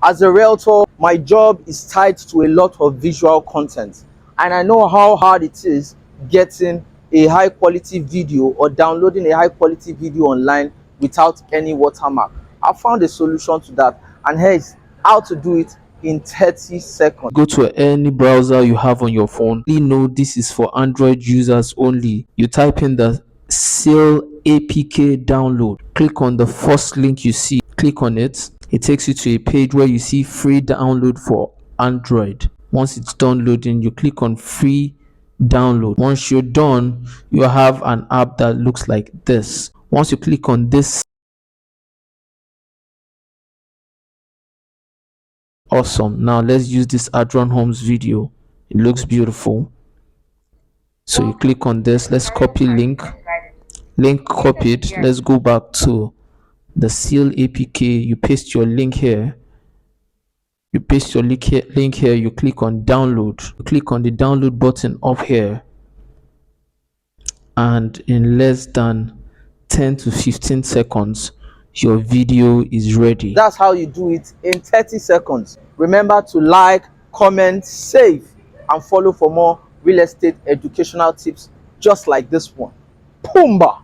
As a realtor, my job is tied to a lot of visual content, and I know how hard it is getting a high quality video or downloading a high quality video online without any watermark. I found a solution to that, and here's how to do it in 30 seconds. Go to any browser you have on your phone. You know this is for Android users only. You type in the seal apk download. Click on the first link you see. Click on it. It takes you to a page where you see free download for Android. Once it's done loading, you click on free download. Once you're done, you have an app that looks like this. Once you click on this, awesome. Now let's use this Adron Homes video. It looks beautiful. So you click on this. Let's copy link copied. Let's go back to the seal apk. You paste your link here. You paste your link here. You click on download. You click on the download button up here, and in less than 10 to 15 seconds your video is ready. That's how you do it in 30 seconds. Remember to like, comment, save, and follow for more real estate educational tips just like this one. Pumba!